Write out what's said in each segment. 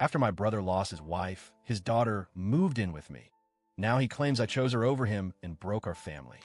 After my brother lost his wife, his daughter moved in with me. Now he claims I chose her over him and broke our family.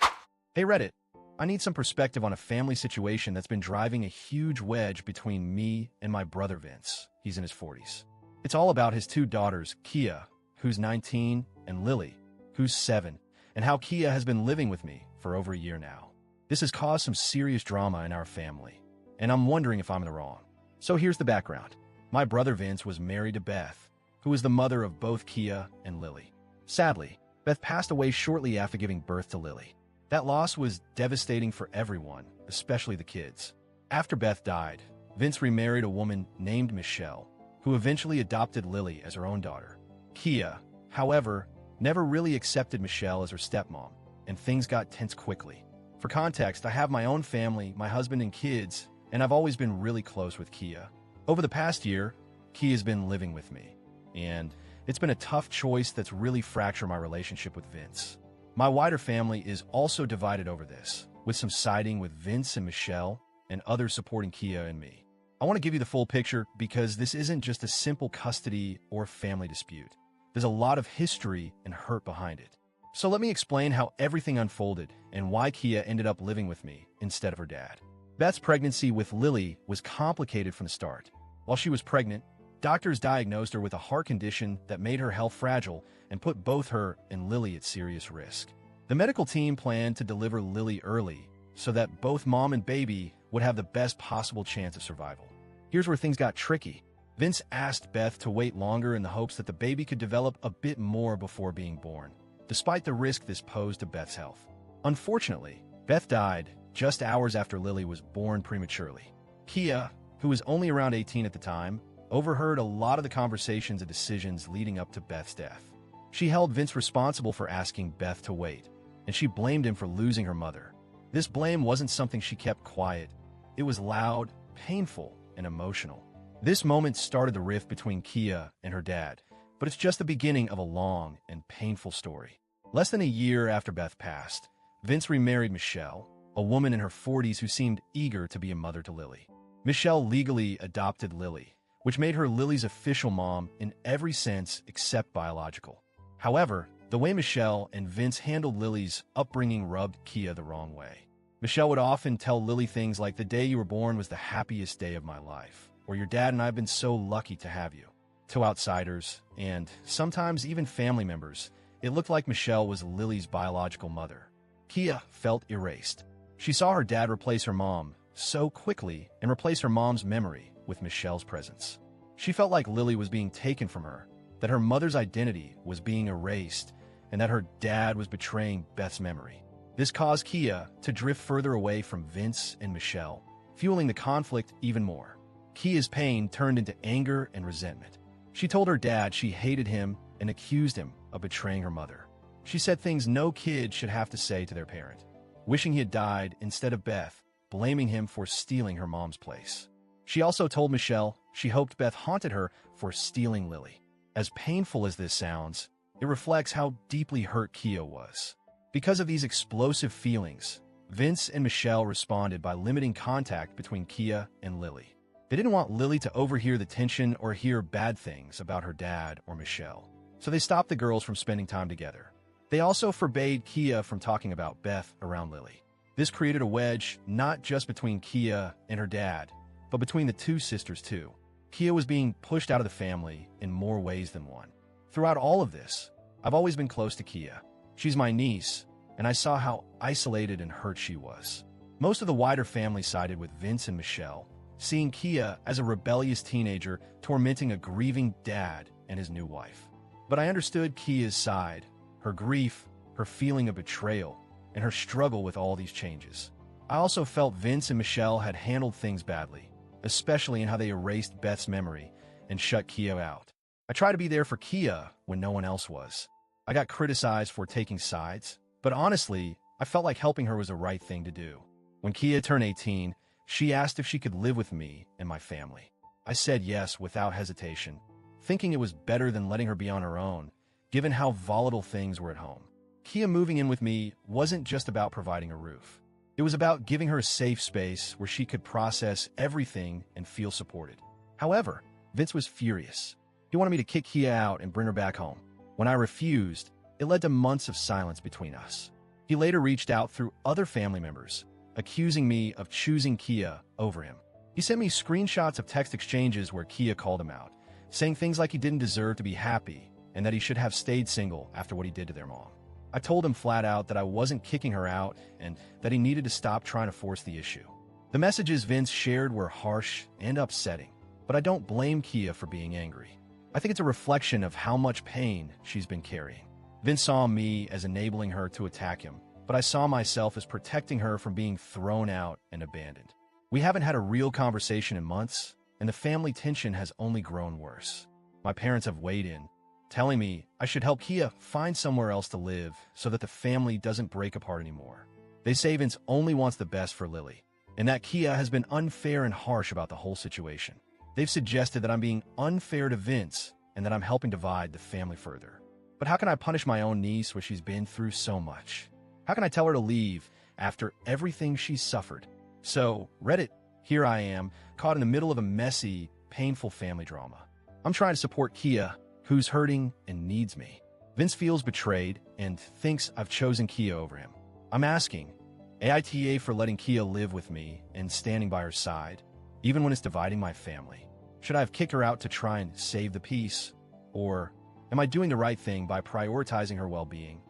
Hey Reddit, I need some perspective on a family situation that's been driving a huge wedge between me and my brother Vince. He's in his 40s. It's all about his two daughters, Kia, who's 19, and Lily, who's 7, and how Kia has been living with me for over a year now. This has caused some serious drama in our family, and I'm wondering if I'm in the wrong. So here's the background. My brother Vince was married to Beth, who is the mother of both Kia and Lily. Sadly, Beth passed away shortly after giving birth to Lily. That loss was devastating for everyone, especially the kids. After Beth died, Vince remarried a woman named Michelle, who eventually adopted Lily as her own daughter. Kia, however, never really accepted Michelle as her stepmom, and things got tense quickly. For context, I have my own family, my husband and kids, and I've always been really close with Kia. Over the past year, Kia's been living with me, and it's been a tough choice that's really fractured my relationship with Vince. My wider family is also divided over this, with some siding with Vince and Michelle, and others supporting Kia and me. I want to give you the full picture because this isn't just a simple custody or family dispute. There's a lot of history and hurt behind it. So let me explain how everything unfolded and why Kia ended up living with me instead of her dad. Beth's pregnancy with Lily was complicated from the start. While she was pregnant, doctors diagnosed her with a heart condition that made her health fragile and put both her and Lily at serious risk. The medical team planned to deliver Lily early so that both mom and baby would have the best possible chance of survival. Here's where things got tricky. Vince asked Beth to wait longer in the hopes that the baby could develop a bit more before being born, despite the risk this posed to Beth's health. Unfortunately, Beth died just hours after Lily was born prematurely. Kia, who was only around 18 at the time, overheard a lot of the conversations and decisions leading up to Beth's death. She held Vince responsible for asking Beth to wait, and she blamed him for losing her mother. This blame wasn't something she kept quiet. It was loud, painful, and emotional. This moment started the rift between Kia and her dad, but it's just the beginning of a long and painful story. Less than a year after Beth passed, Vince remarried Michelle, a woman in her 40s who seemed eager to be a mother to Lily. Michelle legally adopted Lily, which made her Lily's official mom in every sense except biological. However, the way Michelle and Vince handled Lily's upbringing rubbed Kia the wrong way. Michelle would often tell Lily things like, "The day you were born was the happiest day of my life," or "Your dad and I have been so lucky to have you." To outsiders, and sometimes even family members, it looked like Michelle was Lily's biological mother. Kia felt erased. She saw her dad replace her mom so quickly and replace her mom's memory with Michelle's presence. She felt like Lily was being taken from her, that her mother's identity was being erased, and that her dad was betraying Beth's memory. This caused Kia to drift further away from Vince and Michelle, fueling the conflict even more. Kia's pain turned into anger and resentment. She told her dad she hated him and accused him of betraying her mother. She said things no kid should have to say to their parent, wishing he had died instead of Beth, blaming him for stealing her mom's place. She also told Michelle she hoped Beth haunted her for stealing Lily. As painful as this sounds, it reflects how deeply hurt Kia was. Because of these explosive feelings, Vince and Michelle responded by limiting contact between Kia and Lily. They didn't want Lily to overhear the tension or hear bad things about her dad or Michelle, so they stopped the girls from spending time together. They also forbade Kia from talking about Beth around Lily. This created a wedge not just between Kia and her dad, but between the two sisters too. Kia was being pushed out of the family in more ways than one. Throughout all of this, I've always been close to Kia. She's my niece, and I saw how isolated and hurt she was. Most of the wider family sided with Vince and Michelle, seeing Kia as a rebellious teenager tormenting a grieving dad and his new wife. But I understood Kia's side, her grief, her feeling of betrayal, and her struggle with all these changes. I also felt Vince and Michelle had handled things badly, especially in how they erased Beth's memory and shut Kia out. I tried to be there for Kia when no one else was. I got criticized for taking sides, but honestly, I felt like helping her was the right thing to do. When Kia turned 18, she asked if she could live with me and my family. I said yes without hesitation, thinking it was better than letting her be on her own, given how volatile things were at home. Kia moving in with me wasn't just about providing a roof. It was about giving her a safe space where she could process everything and feel supported. However, Vince was furious. He wanted me to kick Kia out and bring her back home. When I refused, it led to months of silence between us. He later reached out through other family members, accusing me of choosing Kia over him. He sent me screenshots of text exchanges where Kia called him out, saying things like he didn't deserve to be happy and that he should have stayed single after what he did to their mom. I told him flat out that I wasn't kicking her out and that he needed to stop trying to force the issue. The messages Vince shared were harsh and upsetting, but I don't blame Kia for being angry. I think it's a reflection of how much pain she's been carrying. Vince saw me as enabling her to attack him, but I saw myself as protecting her from being thrown out and abandoned. We haven't had a real conversation in months, and the family tension has only grown worse. My parents have weighed in, telling me I should help Kia find somewhere else to live so that the family doesn't break apart anymore. They say Vince only wants the best for Lily, and that Kia has been unfair and harsh about the whole situation. They've suggested that I'm being unfair to Vince and that I'm helping divide the family further. But how can I punish my own niece when she's been through so much? How can I tell her to leave after everything she's suffered? So, Reddit, here I am, caught in the middle of a messy, painful family drama. I'm trying to support Kia, who's hurting and needs me. Vince feels betrayed and thinks I've chosen Kia over him. I'm asking AITA for letting Kia live with me and standing by her side, even when it's dividing my family. Should I have kicked her out to try and save the peace? Or am I doing the right thing by prioritizing her well-being